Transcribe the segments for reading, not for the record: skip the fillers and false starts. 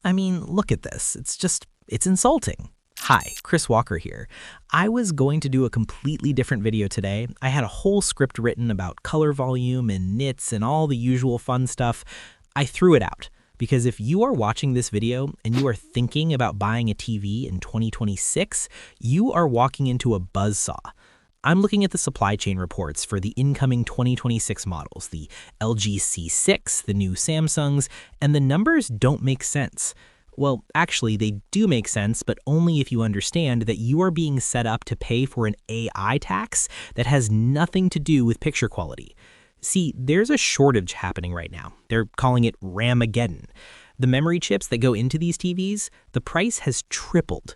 I mean, look at this. It's insulting. Hi, Chris Walker here. I was going to do a completely different video today. I had a whole script written about color volume and nits and all the usual fun stuff. I threw it out because if you are watching this video and you are thinking about buying a TV in 2026, you are walking into a buzzsaw. I'm looking at the supply chain reports for the incoming 2026 models, the LG C6, the new Samsungs, and the numbers don't make sense. Well, actually, they do make sense, but only if you understand that you are being set up to pay for an AI tax that has nothing to do with picture quality. See, there's a shortage happening right now. They're calling it Ramageddon. The memory chips that go into these TVs, the price has tripled,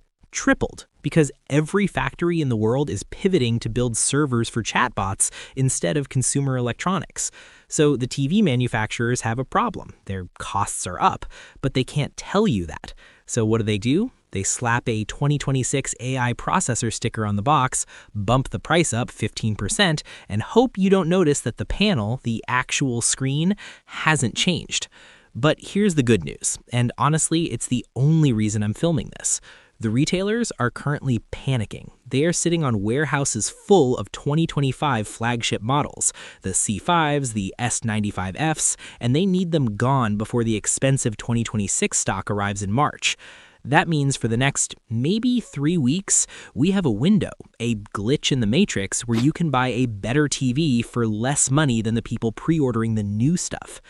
because every factory in the world is pivoting to build servers for chatbots instead of consumer electronics. So the TV manufacturers have a problem. Their costs are up, but they can't tell you that. So what do? They slap a 2026 AI processor sticker on the box, bump the price up 15%, and hope you don't notice that the panel, the actual screen, hasn't changed. But here's the good news, and honestly, it's the only reason I'm filming this. The retailers are currently panicking. They are sitting on warehouses full of 2025 flagship models, the C5s, the S95Fs, and they need them gone before the expensive 2026 stock arrives in March. That means for the next maybe 3 weeks, we have a window, a glitch in the matrix where you can buy a better TV for less money than the people pre-ordering the new stuff.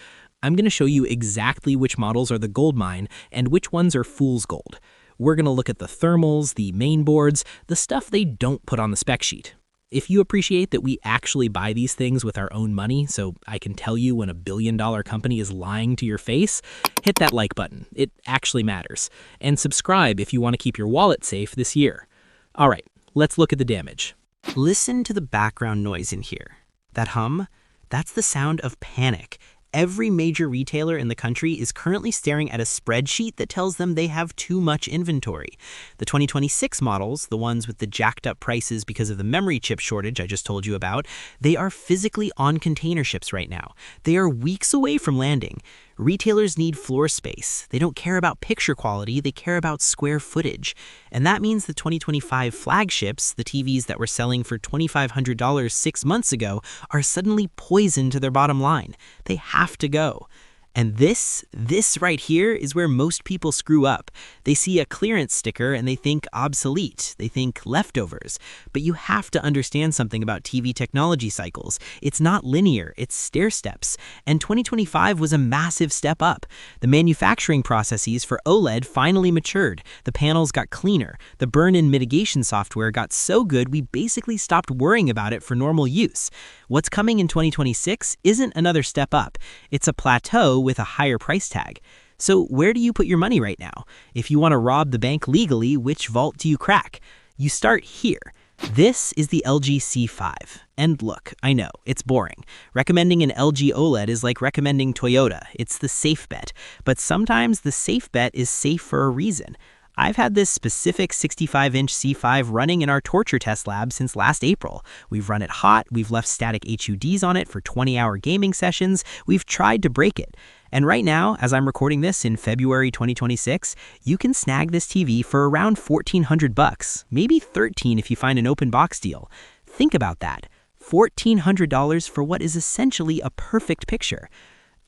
I'm going to show you exactly which models are the gold mine and which ones are fool's gold. We're going to look at the thermals, the main boards, the stuff they don't put on the spec sheet. If you appreciate that we actually buy these things with our own money, so I can tell you when a billion-dollar company is lying to your face, hit that like button. It actually matters. And subscribe if you want to keep your wallet safe this year. All right, let's look at the damage. Listen to the background noise in here. That hum? That's the sound of panic. Every major retailer in the country is currently staring at a spreadsheet that tells them they have too much inventory. The 2026 models, the ones with the jacked up prices because of the memory chip shortage I just told you about, they are physically on container ships right now. They are weeks away from landing. Retailers need floor space. They don't care about picture quality, they care about square footage. And that means the 2025 flagships, the TVs that were selling for $2,500 6 months ago, are suddenly poison to their bottom line. They have to go. And this right here is where most people screw up. They see a clearance sticker and they think obsolete. They think leftovers. But you have to understand something about TV technology cycles. It's not linear, it's stair steps. And 2025 was a massive step up. The manufacturing processes for OLED finally matured. The panels got cleaner. The burn-in mitigation software got so good we basically stopped worrying about it for normal use. What's coming in 2026 isn't another step up. It's a plateau with a higher price tag. So where do you put your money right now? If you want to rob the bank legally, which vault do you crack? You start here. This is the LG C5. And look, I know, it's boring. Recommending an LG OLED is like recommending Toyota. It's the safe bet. But sometimes the safe bet is safe for a reason. I've had this specific 65-inch C5 running in our torture test lab since last April. We've run it hot, we've left static HUDs on it for 20-hour gaming sessions, we've tried to break it. And right now, as I'm recording this in February 2026, you can snag this TV for around $1,400, maybe $1,300 if you find an open box deal. Think about that, $1,400 for what is essentially a perfect picture.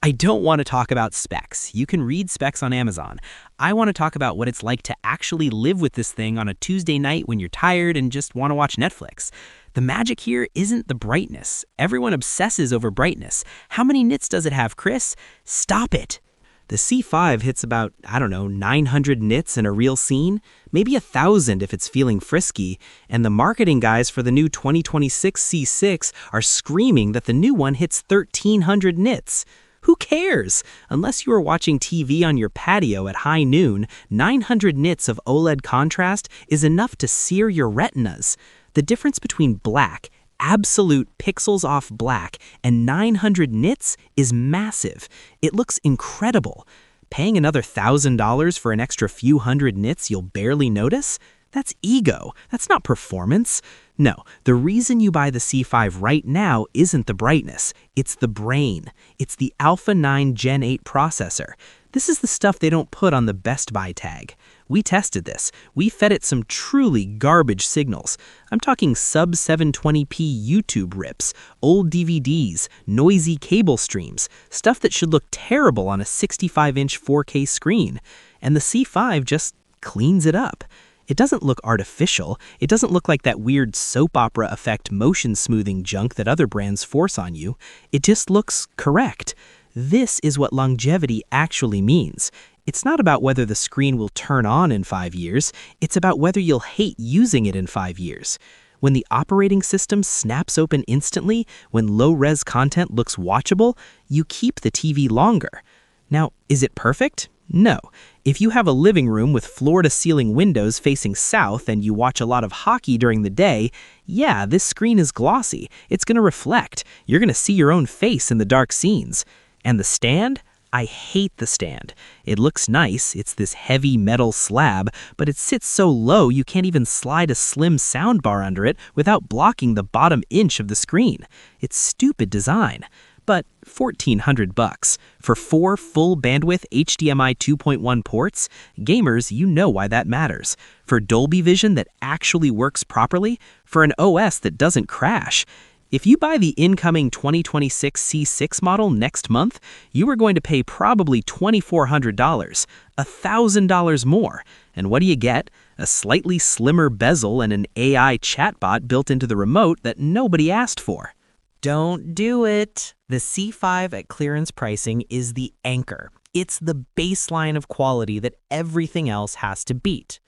I don't want to talk about specs. You can read specs on Amazon. I want to talk about what it's like to actually live with this thing on a Tuesday night when you're tired and just want to watch Netflix. The magic here isn't the brightness. Everyone obsesses over brightness. How many nits does it have, Chris? Stop it. The C5 hits about, 900 nits in a real scene, maybe 1,000 if it's feeling frisky, and the marketing guys for the new 2026 C6 are screaming that the new one hits 1,300 nits. Who cares? Unless you are watching TV on your patio at high noon, 900 nits of OLED contrast is enough to sear your retinas. The difference between black, absolute pixels off black, and 900 nits is massive. It looks incredible. Paying another $1,000 for an extra few hundred nits you'll barely notice? That's ego. That's not performance. No, the reason you buy the C5 right now isn't the brightness. It's the brain. It's the Alpha 9 Gen 8 processor. This is the stuff they don't put on the Best Buy tag. We tested this. We fed it some truly garbage signals. I'm talking sub 720p YouTube rips, old DVDs, noisy cable streams, stuff that should look terrible on a 65-inch 4K screen. And the C5 just cleans it up. It doesn't look artificial. It doesn't look like that weird soap opera effect motion smoothing junk that other brands force on you. It just looks correct. This is what longevity actually means. It's not about whether the screen will turn on in 5 years. It's about whether you'll hate using it in 5 years. When the operating system snaps open instantly, when low-res content looks watchable, you keep the TV longer. Now, is it perfect? No. If you have a living room with floor-to-ceiling windows facing south and you watch a lot of hockey during the day, yeah, this screen is glossy. It's going to reflect. You're going to see your own face in the dark scenes. And the stand? I hate the stand. It looks nice, it's this heavy metal slab, but it sits so low you can't even slide a slim soundbar under it without blocking the bottom inch of the screen. It's stupid design. But $1,400 for 4 full bandwidth HDMI 2.1 ports? Gamers, you know why that matters. For Dolby Vision that actually works properly? For an OS that doesn't crash? If you buy the incoming 2026 C6 model next month, you are going to pay probably $2,400, $1,000 more. And what do you get? A slightly slimmer bezel and an AI chatbot built into the remote that nobody asked for. Don't do it. The C5 at clearance pricing is the anchor. It's the baseline of quality that everything else has to beat.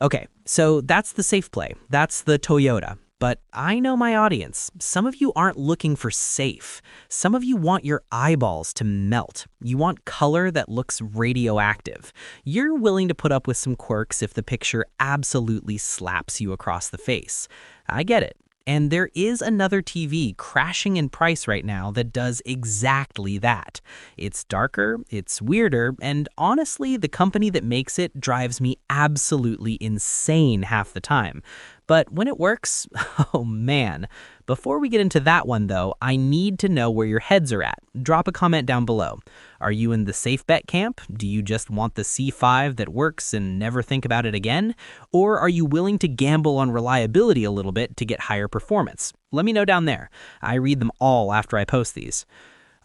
Okay, so that's the safe play. That's the Toyota. But I know my audience. Some of you aren't looking for safe. Some of you want your eyeballs to melt. You want color that looks radioactive. You're willing to put up with some quirks if the picture absolutely slaps you across the face. I get it. And there is another TV crashing in price right now that does exactly that. It's darker, it's weirder, and honestly, the company that makes it drives me absolutely insane half the time. But when it works, oh man. Before we get into that one though, I need to know where your heads are at. Drop a comment down below. Are you in the safe bet camp? Do you just want the C5 that works and never think about it again? Or are you willing to gamble on reliability a little bit to get higher performance? Let me know down there. I read them all after I post these.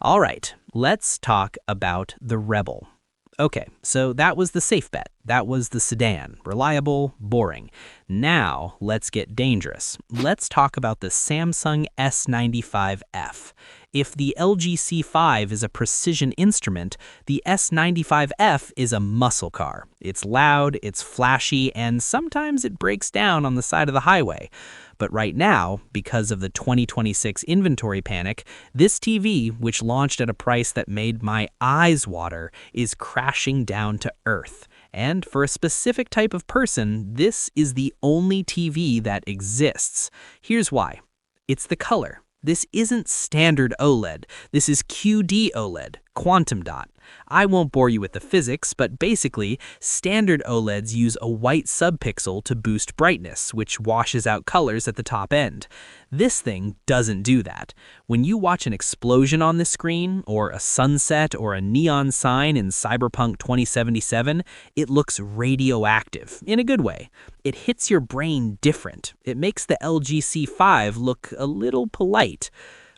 All right, let's talk about the Rebel. Okay, so that was the safe bet. That was the sedan. Reliable, boring. Now, let's get dangerous. Let's talk about the Samsung S95F. If the LG C5 is a precision instrument, the S95F is a muscle car. It's loud, it's flashy, and sometimes it breaks down on the side of the highway. But right now, because of the 2026 inventory panic, this TV, which launched at a price that made my eyes water, is crashing down to earth. And for a specific type of person, this is the only TV that exists. Here's why. It's the color. This isn't standard OLED. This is QD OLED, quantum dot. I won't bore you with the physics, but basically, standard OLEDs use a white subpixel to boost brightness, which washes out colors at the top end. This thing doesn't do that. When you watch an explosion on the screen, or a sunset, or a neon sign in Cyberpunk 2077, it looks radioactive, in a good way. It hits your brain different. It makes the LG C5 look a little polite.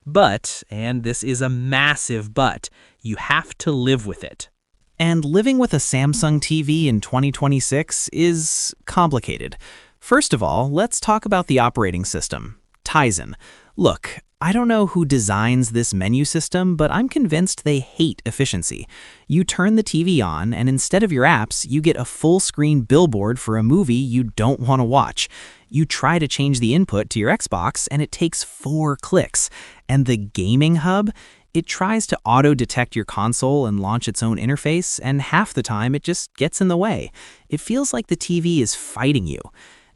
But, and this is a massive but, you have to live with it. And living with a Samsung TV in 2026 is complicated. First of all, let's talk about the operating system, Tizen. Look, I don't know who designs this menu system, but I'm convinced they hate efficiency. You turn the TV on, and instead of your apps, you get a full-screen billboard for a movie you don't want to watch. You try to change the input to your Xbox, and it takes 4 clicks. And the gaming hub? It tries to auto-detect your console and launch its own interface, and half the time it just gets in the way. It feels like the TV is fighting you.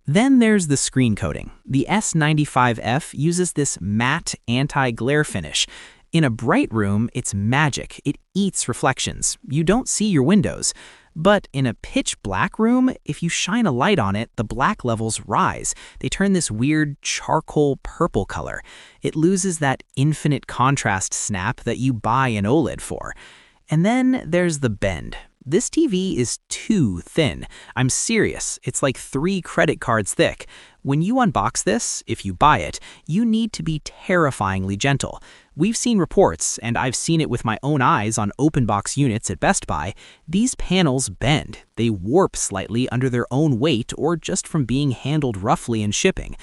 Then there's the screen coating. The S95F uses this matte anti-glare finish. In a bright room, it's magic. It eats reflections. You don't see your windows. But in a pitch black room, if you shine a light on it, the black levels rise. They turn this weird charcoal purple color. It loses that infinite contrast snap that you buy an OLED for. And then there's the bend. This TV is too thin. I'm serious, it's like 3 credit cards thick. When you unbox this, if you buy it, you need to be terrifyingly gentle. We've seen reports, and I've seen it with my own eyes on open box units at Best Buy. These panels bend. They warp slightly under their own weight or just from being handled roughly in shipping.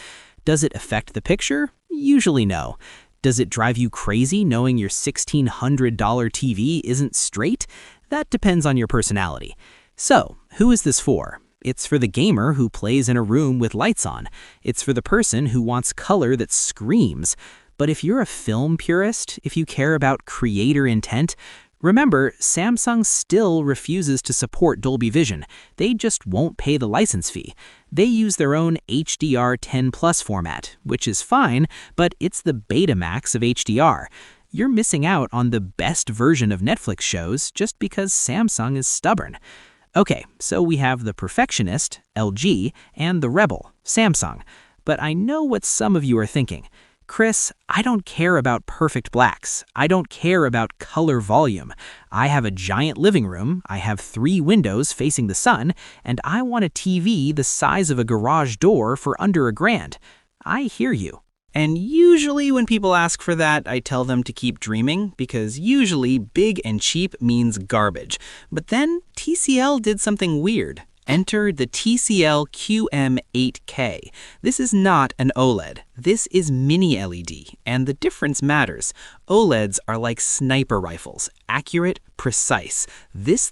Does it affect the picture? Usually no. Does it drive you crazy knowing your $1,600 TV isn't straight? That depends on your personality. So, who is this for? It's for the gamer who plays in a room with lights on. It's for the person who wants color that screams. But if you're a film purist, if you care about creator intent, remember, Samsung still refuses to support Dolby Vision. They just won't pay the license fee. They use their own HDR10 Plus format, which is fine, but it's the Betamax of HDR. You're missing out on the best version of Netflix shows just because Samsung is stubborn. Okay, so we have the Perfectionist, LG, and the Rebel, Samsung. But I know what some of you are thinking. Chris, I don't care about perfect blacks. I don't care about color volume. I have a giant living room, I have 3 windows facing the sun, and I want a TV the size of a garage door for under $1,000. I hear you. And usually when people ask for that, I tell them to keep dreaming, because usually big and cheap means garbage. But then TCL did something weird. Enter the TCL QM8K. This is not an OLED. This is mini LED, and the difference matters. OLEDs are like sniper rifles, accurate, precise. This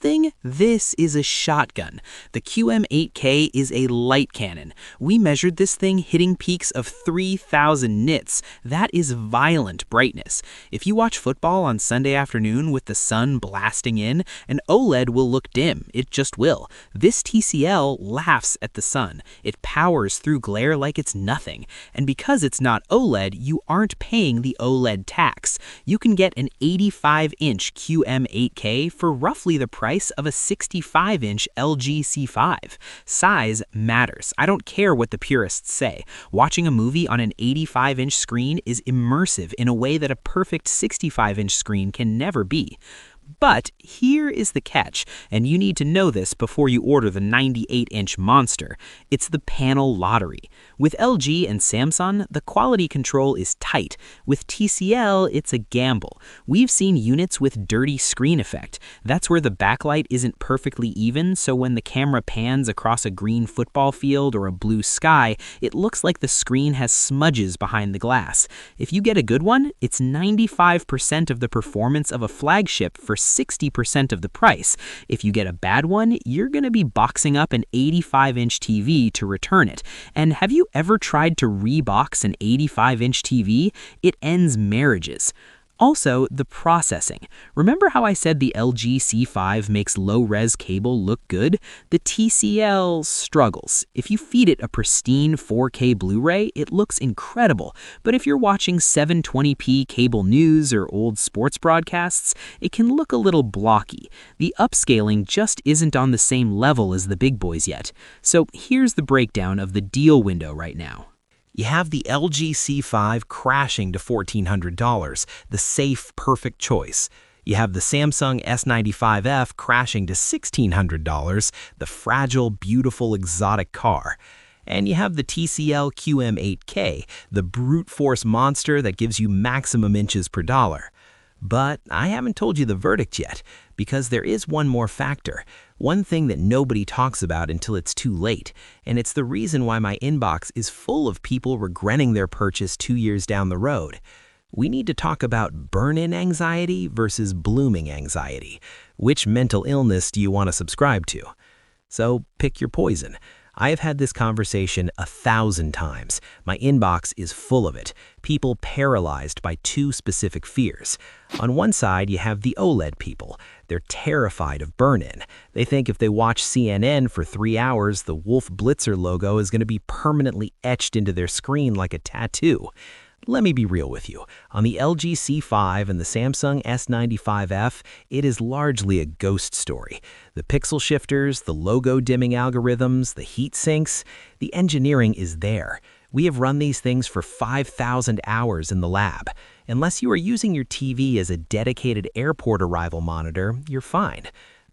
is a shotgun. The QM8K is a light cannon. We measured this thing hitting peaks of 3,000 nits. That is violent brightness. If you watch football on Sunday afternoon with the sun blasting in, an OLED will look dim. It just will. This TCL laughs at the sun. It powers through glare like it's nothing. And because it's not OLED, you aren't paying the OLED tax. You can get an 85-inch QM8K for roughly the price of a 65-inch LG C5. Size matters. I don't care what the purists say. Watching a movie on an 85-inch screen is immersive in a way that a perfect 65-inch screen can never be. But here is the catch, and you need to know this before you order the 98-inch monster. It's the panel lottery. With LG and Samsung, the quality control is tight. With TCL, it's a gamble. We've seen units with dirty screen effect. That's where the backlight isn't perfectly even, so when the camera pans across a green football field or a blue sky, it looks like the screen has smudges behind the glass. If you get a good one, it's 95% of the performance of a flagship for 60% of the price. If you get a bad one, you're going to be boxing up an 85-inch TV to return it. And have you ever tried to rebox an 85-inch TV? It ends marriages. Also, the processing. Remember how I said the LG C5 makes low-res cable look good? The TCL struggles. If you feed it a pristine 4K Blu-ray, it looks incredible. But if you're watching 720p cable news or old sports broadcasts, it can look a little blocky. The upscaling just isn't on the same level as the big boys yet. So here's the breakdown of the deal window right now. You have the LG C5 crashing to $1,400, the safe, perfect choice. You have the Samsung S95F crashing to $1,600, the fragile, beautiful, exotic car. And you have the TCL QM8K, the brute force monster that gives you maximum inches per dollar. But I haven't told you the verdict yet, because there is one more factor, one thing that nobody talks about until it's too late, and it's the reason why my inbox is full of people regretting their purchase 2 years down the road. We need to talk about burn-in anxiety versus blooming anxiety. Which mental illness do you want to subscribe to? So pick your poison. I have had this conversation 1,000 times. My inbox is full of it. People paralyzed by 2 specific fears. On one side, you have the OLED people. They're terrified of burn-in. They think if they watch CNN for 3 hours, the Wolf Blitzer logo is going to be permanently etched into their screen like a tattoo. Let me be real with you. On the LG C5 and the Samsung S95F, it is largely a ghost story. The pixel shifters, the logo dimming algorithms, the heat sinks, the engineering is there. We have run these things for 5,000 hours in the lab. Unless you are using your TV as a dedicated airport arrival monitor, you're fine.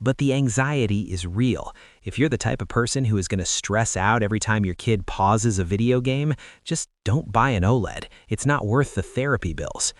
But the anxiety is real. If you're the type of person who is going to stress out every time your kid pauses a video game, just don't buy an OLED. It's not worth the therapy bills.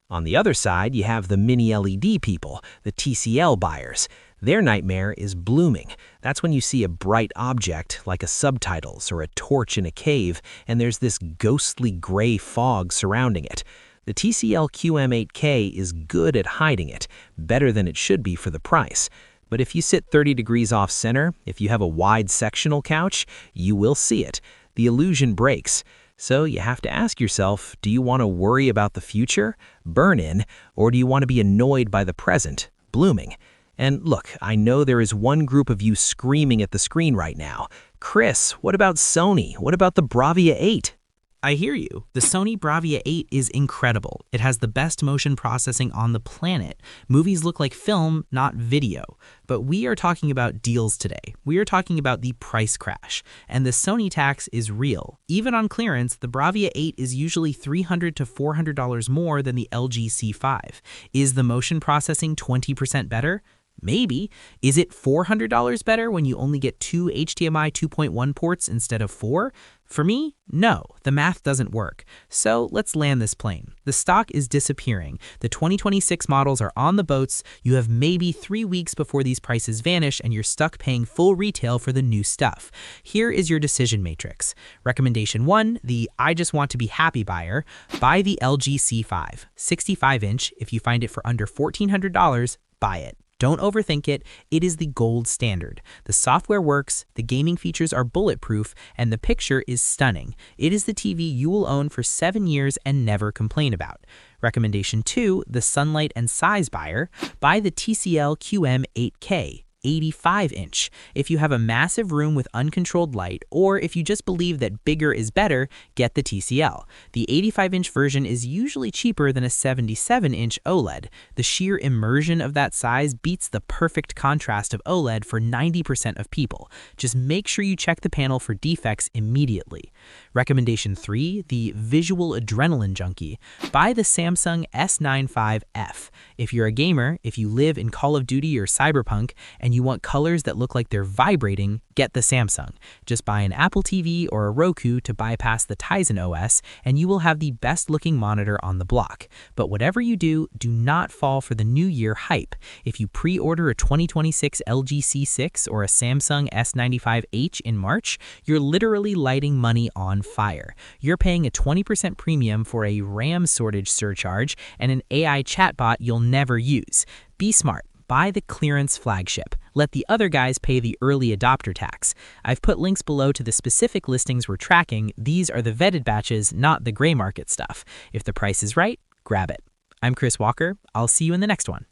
On the other side, you have the mini LED people, the TCL buyers. Their nightmare is blooming. That's when you see a bright object, like a subtitles or a torch in a cave, and there's this ghostly gray fog surrounding it. The TCL QM8K is good at hiding it, better than it should be for the price. But if you sit 30 degrees off center, if you have a wide sectional couch, you will see it. The illusion breaks. So you have to ask yourself, do you want to worry about the future, burn in, or do you want to be annoyed by the present, blooming? And look, I know there is one group of you screaming at the screen right now. Chris, what about Sony? What about the Bravia 8? I hear you. The Sony Bravia 8 is incredible. It has the best motion processing on the planet. Movies look like film, not video. But we are talking about deals today. We are talking about the price crash. And the Sony tax is real. Even on clearance, the Bravia 8 is usually $300 to $400 more than the LG C5. Is the motion processing 20% better? Maybe. Is it $400 better when you only get 2 HDMI 2.1 ports instead of 4? For me, no, the math doesn't work. So let's land this plane. The stock is disappearing. The 2026 models are on the boats. You have maybe 3 weeks before these prices vanish and you're stuck paying full retail for the new stuff. Here is your decision matrix. Recommendation 1, the I just want to be happy buyer. Buy the LG C5, 65-inch. If you find it for under $1,400, buy it. Don't overthink it. It is the gold standard. The software works, the gaming features are bulletproof, and the picture is stunning. It is the TV you will own for 7 years and never complain about. Recommendation 2, the Sunlight and Size buyer. Buy the TCL QM8K. 85-inch. If you have a massive room with uncontrolled light, or if you just believe that bigger is better, get the TCL. The 85-inch version is usually cheaper than a 77-inch OLED. The sheer immersion of that size beats the perfect contrast of OLED for 90% of people. Just make sure you check the panel for defects immediately. Recommendation 3, the Visual Adrenaline Junkie. Buy the Samsung S95F. If you're a gamer, if you live in Call of Duty or Cyberpunk, and you want colors that look like they're vibrating, get the Samsung. Just buy an Apple TV or a Roku to bypass the Tizen OS, and you will have the best looking monitor on the block. But whatever you do, do not fall for the new year hype. If you pre-order a 2026 LG C6 or a Samsung S95H in March, you're literally lighting money on fire. You're paying a 20% premium for a RAM shortage surcharge and an AI chatbot you'll never use. Be smart. Buy the clearance flagship. Let the other guys pay the early adopter tax. I've put links below to the specific listings we're tracking. These are the vetted batches, not the gray market stuff. If the price is right, grab it. I'm Chris Walker. I'll see you in the next one.